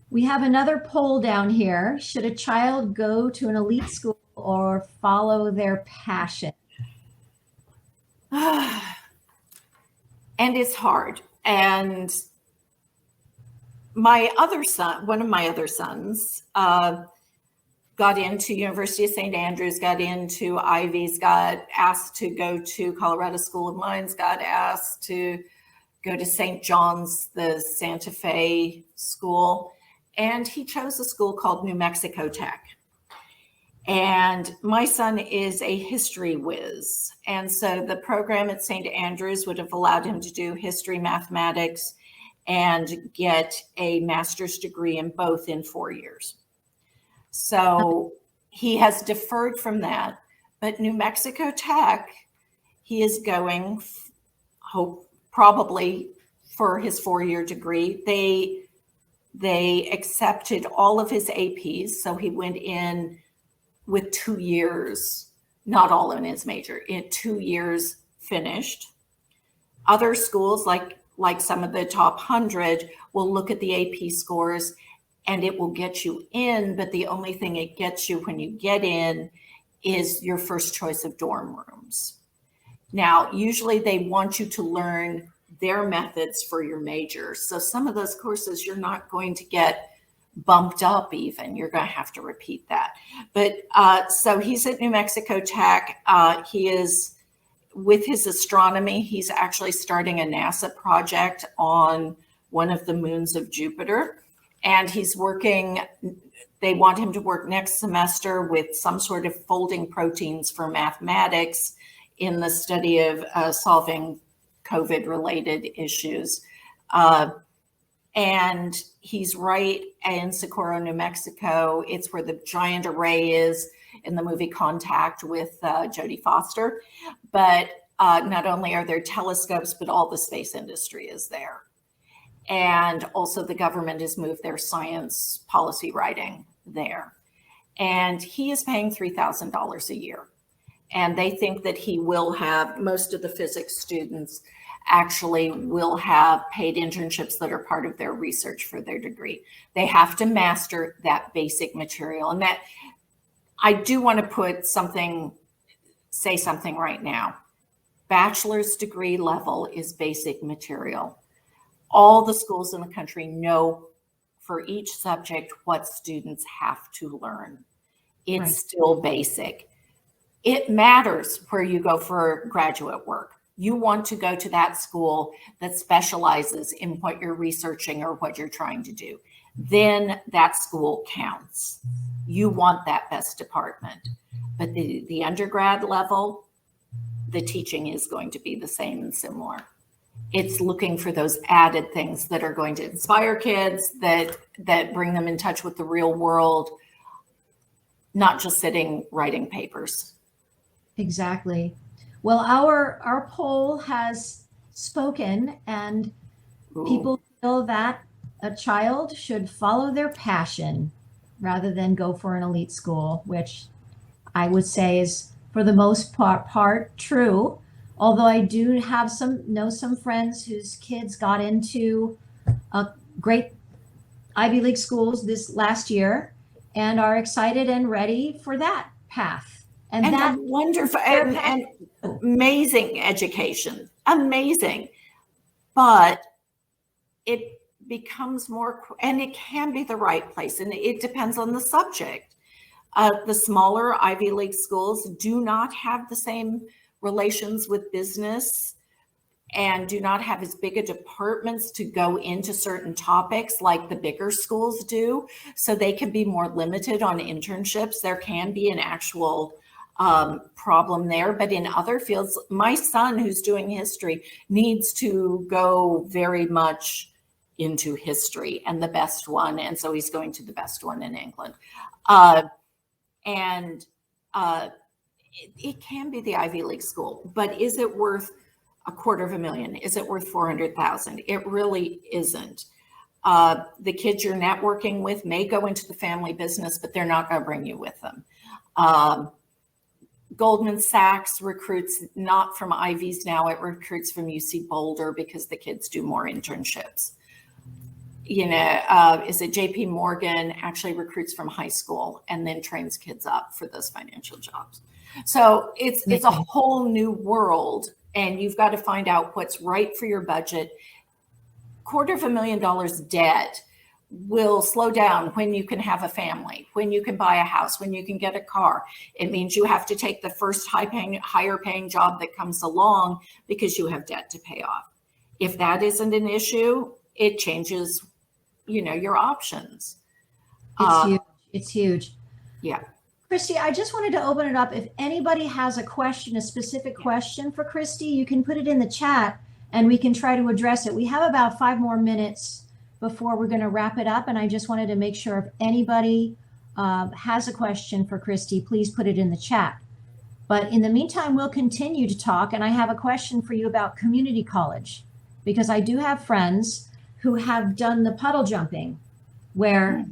We have another poll down here. Should a child go to an elite school or follow their passion? And it's hard. And one of my other sons, got into University of St. Andrews, got into Ivy's, got asked to go to Colorado School of Mines, got asked to go to St. John's, the Santa Fe school. And he chose a school called New Mexico Tech. And my son is a history whiz. And so the program at St. Andrews would have allowed him to do history, mathematics, and get a master's degree in both in 4 years. So he has deferred from that. But New Mexico Tech, he is going, probably for his 4-year degree. They accepted all of his APs. So he went in with 2 years, not all in his major, in 2 years finished. Other schools, like some of the top 100, will look at the AP scores and it will get you in. But the only thing it gets you when you get in is your first choice of dorm rooms. Now, usually they want you to learn their methods for your major. So some of those courses you're not going to get bumped up even. You're going to have to repeat that. But so he's at New Mexico Tech. He is, with his astronomy, he's actually starting a NASA project on one of the moons of Jupiter. And he's working, they want him to work next semester with some sort of folding proteins for mathematics in the study of solving COVID-related issues. And he's right in Socorro, New Mexico. It's where the giant array is in the movie Contact with Jodie Foster. But not only are there telescopes, but all the space industry is there. And also the government has moved their science policy writing there. And he is paying $3,000 a year. And they think that he will have, most of the physics students actually will have paid internships that are part of their research for their degree. They have to master that basic material. And that, I do want to say something right now. Bachelor's degree level is basic material. All the schools in the country know for each subject what students have to learn. It's still basic. It matters where you go for graduate work. You want to go to that school that specializes in what you're researching or what you're trying to do. Then that school counts. You want that best department. But the undergrad level, the teaching is going to be the same and similar. It's looking for those added things that are going to inspire kids, that bring them in touch with the real world, not just sitting writing papers. Exactly. Well, our poll has spoken, and people feel that a child should follow their passion rather than go for an elite school, which I would say is for the most part true. Although I do have some friends whose kids got into great Ivy League schools this last year and are excited and ready for that path. And that wonderful and amazing education, amazing. But it becomes more, and it can be the right place, and it depends on the subject. The smaller Ivy League schools do not have the same relations with business and do not have as big a departments to go into certain topics like the bigger schools do. So they can be more limited on internships. There can be an actual problem there. But in other fields, my son, who's doing history, needs to go very much into history and the best one. And so he's going to the best one in England. It can be the Ivy League school, but is it worth $250,000? Is it worth $400,000? It really isn't. The kids you're networking with may go into the family business, but they're not going to bring you with them. Goldman Sachs recruits not from Ivies now, it recruits from UC Boulder because the kids do more internships. Is it JP Morgan actually recruits from high school and then trains kids up for those financial jobs. So it's a whole new world, and you've got to find out what's right for your budget. $250,000 debt will slow down when you can have a family, when you can buy a house, when you can get a car. It means you have to take the first higher paying job that comes along because you have debt to pay off. If that isn't an issue, it changes, your options. It's huge. It's huge. Yeah. Christie, I just wanted to open it up. If anybody has a question, a specific question for Christie, you can put it in the chat and we can try to address it. We have about 5 more minutes before we're going to wrap it up. And I just wanted to make sure if anybody has a question for Christie, please put it in the chat. But in the meantime, we'll continue to talk. And I have a question for you about community college, because I do have friends who have done the puddle jumping where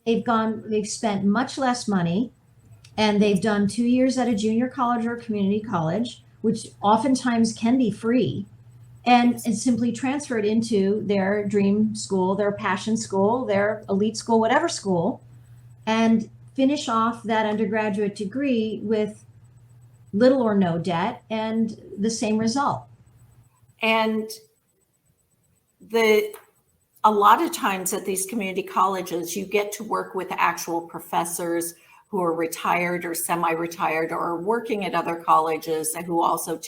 they've spent much less money, and they've done 2 years at a junior college or community college, which oftentimes can be free, and simply transfer it into their dream school, their passion school, their elite school, whatever school, and finish off that undergraduate degree with little or no debt and the same result. And a lot of times at these community colleges, you get to work with actual professors who are retired or semi-retired or are working at other colleges and who also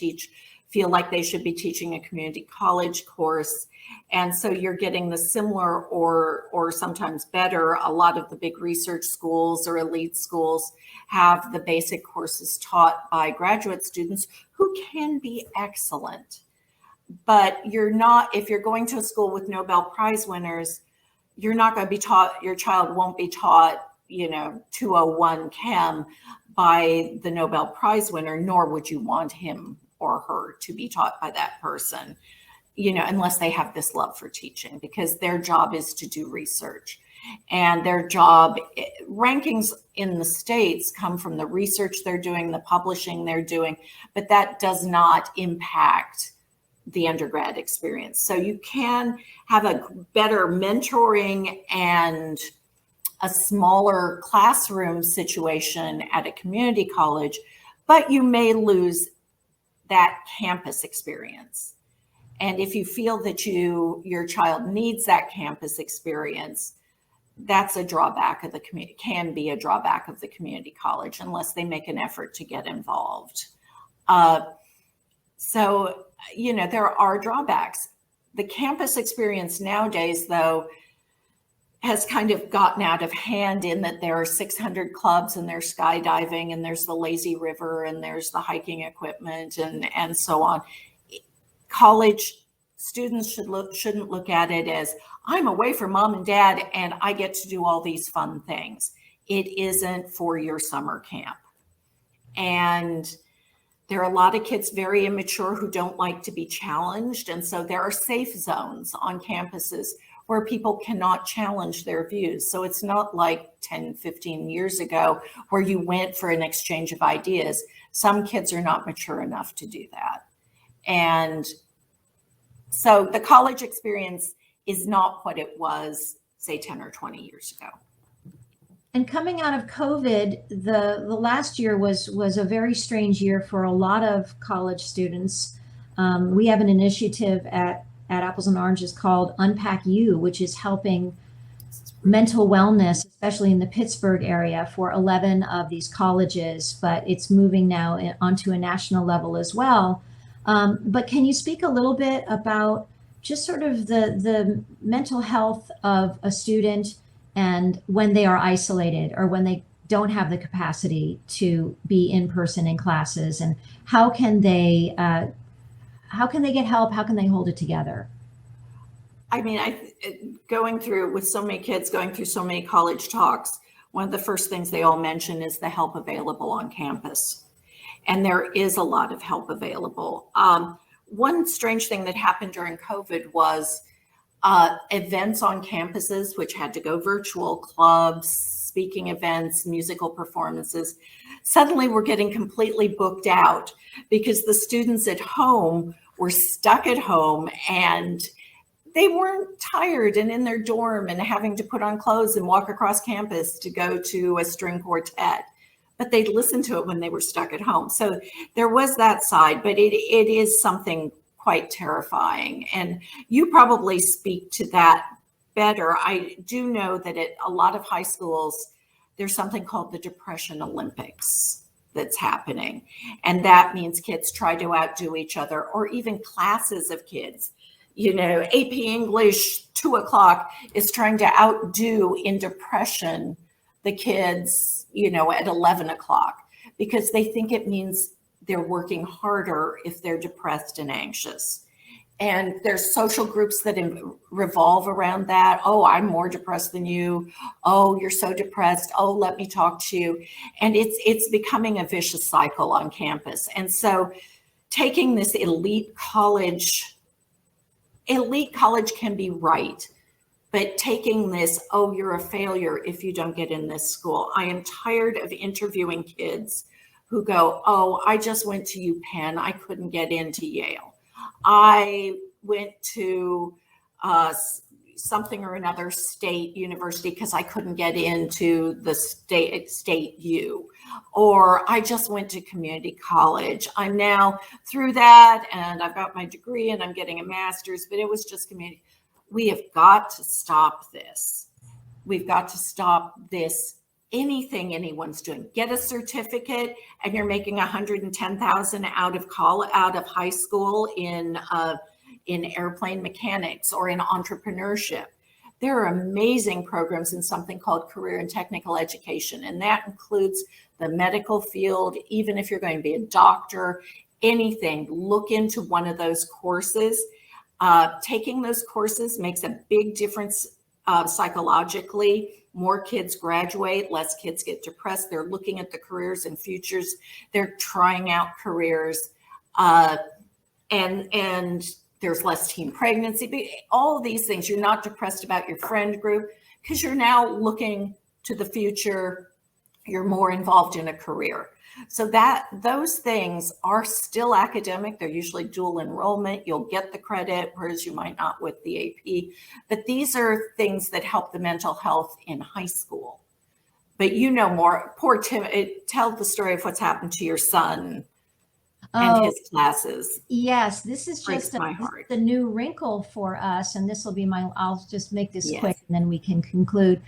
feel like they should be teaching a community college course. And so you're getting the similar or sometimes better. A lot of the big research schools or elite schools have the basic courses taught by graduate students who can be excellent. But if you're going to a school with Nobel Prize winners, you're not going to be taught, your child won't be taught 201 chem by the Nobel Prize winner, nor would you want him or her to be taught by that person, unless they have this love for teaching, because their job is to do research. And their job, rankings in the States come from the research they're doing, the publishing they're doing, but that does not impact the undergrad experience. So you can have a better mentoring and a smaller classroom situation at a community college, but you may lose that campus experience. And if you feel that your child needs that campus experience, that's a drawback of the community, can be a drawback of the community college unless they make an effort to get involved. So there are drawbacks. The campus experience nowadays, though, has kind of gotten out of hand in that there are 600 clubs and there's skydiving and there's the lazy river and there's the hiking equipment and so on. College students shouldn't look at it as, I'm away from mom and dad and I get to do all these fun things. It isn't for your summer camp. And there are a lot of kids very immature who don't like to be challenged. And so there are safe zones on campuses where people cannot challenge their views. So it's not like 10, 15 years ago where you went for an exchange of ideas. Some kids are not mature enough to do that. And so the college experience is not what it was, say, 10 or 20 years ago. And coming out of COVID, the last year was a very strange year for a lot of college students. We have an initiative at Apples and Oranges called Unpack You, which is helping mental wellness, especially in the Pittsburgh area, for 11 of these colleges, but it's moving now onto a national level as well. But can you speak a little bit about just sort of the mental health of a student and when they are isolated or when they don't have the capacity to be in person in classes, and how can they get help? How can they hold it together? I mean, going through with so many kids, going through so many college talks, one of the first things they all mention is the help available on campus. And there is a lot of help available. One strange thing that happened during COVID was events on campuses, which had to go virtual, clubs, speaking events, musical performances, suddenly were getting completely booked out because the students at home were stuck at home and they weren't tired and in their dorm and having to put on clothes and walk across campus to go to a string quartet, but they'd listen to it when they were stuck at home. So there was that side, but it is something quite terrifying. And you probably speak to that better. I do know that at a lot of high schools, there's something called the Depression Olympics that's happening. And that means kids try to outdo each other, or even classes of kids. AP English 2:00 is trying to outdo in depression the kids, at 11:00, because they think it means they're working harder if they're depressed and anxious. And there's social groups that revolve around that. Oh, I'm more depressed than you. Oh, you're so depressed. Oh, let me talk to you. And it's becoming a vicious cycle on campus. And so taking this elite college can be right, but taking this, oh, you're a failure if you don't get in this school. I am tired of interviewing kids who go, oh, I just went to UPenn. I couldn't get into Yale. I went to something or another state university because I couldn't get into the state U. Or I just went to community college. I'm now through that and I've got my degree and I'm getting a master's, but it was just community. We have got to stop this. We've got to stop this. Anything anyone's doing, get a certificate and you're making $110,000 out of high school in airplane mechanics or in entrepreneurship. There are amazing programs in something called career and technical education, and that includes the medical field. Even if you're going to be a doctor, anything, look into one of those courses. Taking those courses makes a big difference psychologically. More kids graduate, less kids get depressed. They're looking at the careers and futures. They're trying out careers, and there's less teen pregnancy. All of these things. You're not depressed about your friend group because you're now looking to the future. You're more involved in a career. So those things are still academic. They're usually dual enrollment. You'll get the credit, whereas you might not with the AP. But these are things that help the mental health in high school. But more. Poor Tim, tell the story of what's happened to your son and his classes. Yes, this is just the new wrinkle for us. And this will be I'll just make this quick and then we can conclude.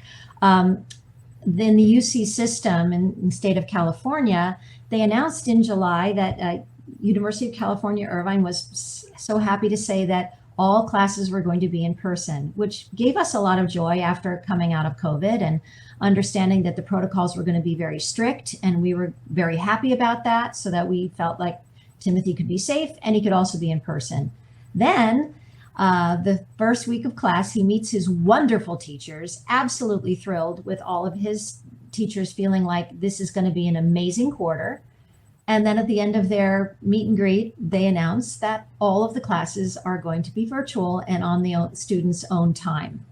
In the UC system in the state of California, they announced in July that University of California, Irvine was so happy to say that all classes were going to be in person, which gave us a lot of joy after coming out of COVID and understanding that the protocols were going to be very strict. And we were very happy about that, so that we felt like Timothy could be safe and he could also be in person. Then the first week of class, he meets his wonderful teachers, absolutely thrilled, with all of his teachers feeling like this is going to be an amazing quarter. And then at the end of their meet and greet, they announced that all of the classes are going to be virtual and on the students' own time.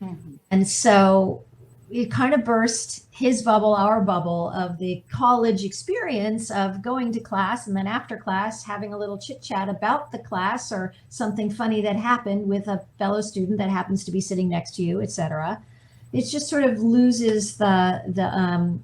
Mm-hmm. And so it kind of burst his bubble, our bubble of the college experience of going to class, and then after class having a little chit chat about the class or something funny that happened with a fellow student that happens to be sitting next to you, etc. It just sort of loses the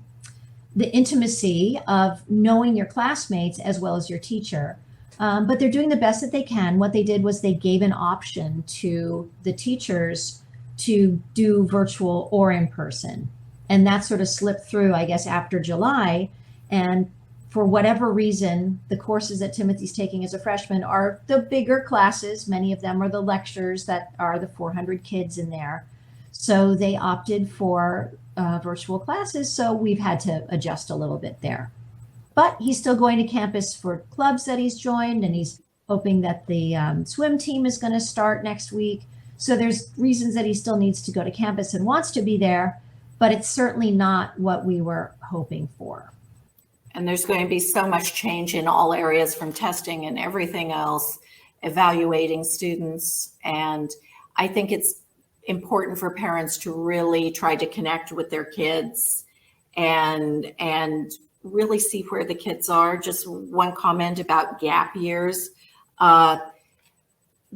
intimacy of knowing your classmates as well as your teacher. But they're doing the best that they can. What they did was they gave an option to the teachers to do virtual or in person. And that sort of slipped through, I guess, after July. And for whatever reason, the courses that Timothy's taking as a freshman are the bigger classes. Many of them are the lectures that are the 400 kids in there. So they opted for virtual classes. So we've had to adjust a little bit there. But he's still going to campus for clubs that he's joined, and he's hoping that the swim team is going to start next week. So there's reasons that he still needs to go to campus and wants to be there, but it's certainly not what we were hoping for. And there's going to be so much change in all areas, from testing and everything else, evaluating students. And I think it's important for parents to really try to connect with their kids and really see where the kids are. Just one comment about gap years.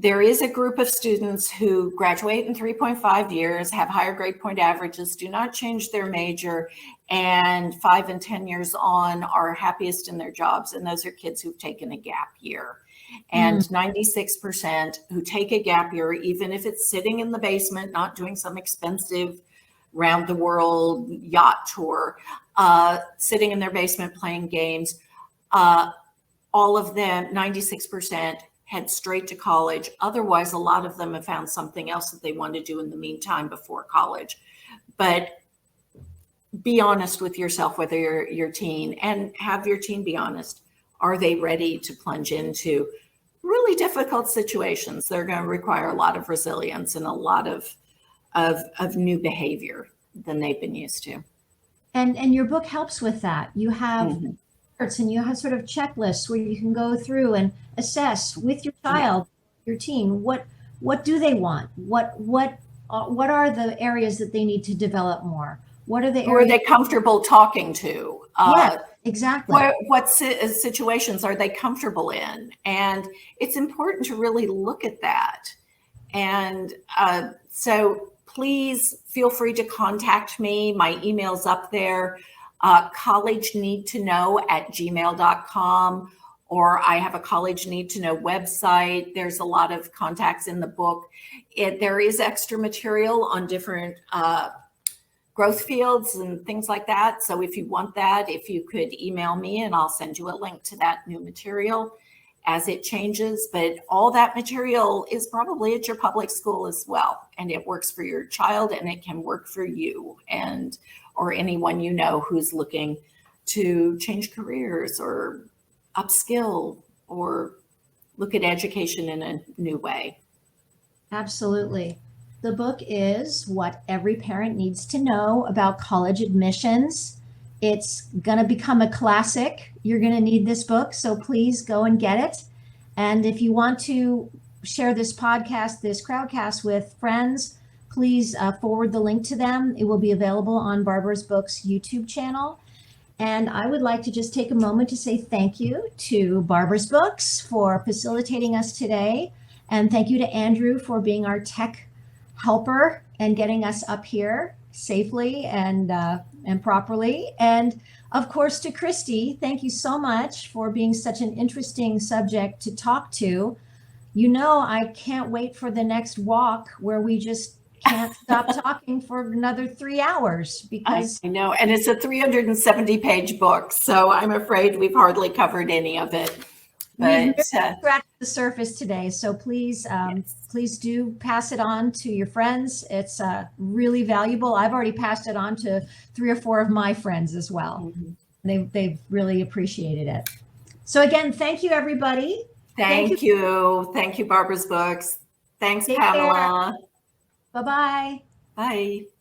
There is a group of students who graduate in 3.5 years, have higher grade point averages, do not change their major, and 5 and 10 years on are happiest in their jobs. And those are kids who've taken a gap year. And 96% who take a gap year, even if it's sitting in the basement, not doing some expensive round the world yacht tour, sitting in their basement playing games, all of them, 96%, head straight to college. Otherwise, a lot of them have found something else that they want to do in the meantime before college. But be honest with yourself, whether you're your teen, and have your teen be honest. Are they ready to plunge into really difficult situations? They're going to require a lot of resilience and a lot of new behavior than they've been used to. And your book helps with that. You have and you have sort of checklists where you can go through and assess with your child, your teen, what do they want? What are the areas that they need to develop more? What are the areas? Who are they comfortable talking to? Yeah, exactly. What situations are they comfortable in? And it's important to really look at that. And so please feel free to contact me. My email's up there, collegeneedtoknow@gmail.com, or I have a College Need to Know website. There's a lot of contacts in the book. There is extra material on different growth fields and things like that. So if you want that, if you could email me and I'll send you a link to that new material as it changes. But all that material is probably at your public school as well. And it works for your child, and it can work for you or anyone you know who's looking to change careers or upskill or look at education in a new way. Absolutely. The book is What Every Parent Needs to Know About College Admissions. It's going to become a classic. You're going to need this book, so please go and get it. And if you want to share this podcast, this Crowdcast with friends, please forward the link to them. It will be available on Barbara's Books YouTube channel. And I would like to just take a moment to say thank you to Barbara's Books for facilitating us today. And thank you to Andrew for being our tech helper and getting us up here safely and properly. And of course, to Christie, thank you so much for being such an interesting subject to talk to. You know, I can't wait for the next walk where we just can't stop talking for another 3 hours, because I know, and it's a 370-page book, so I'm afraid we've hardly covered any of it. We've But scratched the surface today, so please, yes. please do pass it on to your friends. It's really valuable. I've already passed it on to 3 or 4 of my friends as well. They've really appreciated it. So again, thank you, everybody. Thank you. Thank you, Barbara's Books. Thanks, Take Pamela. care. Bye-bye. Bye.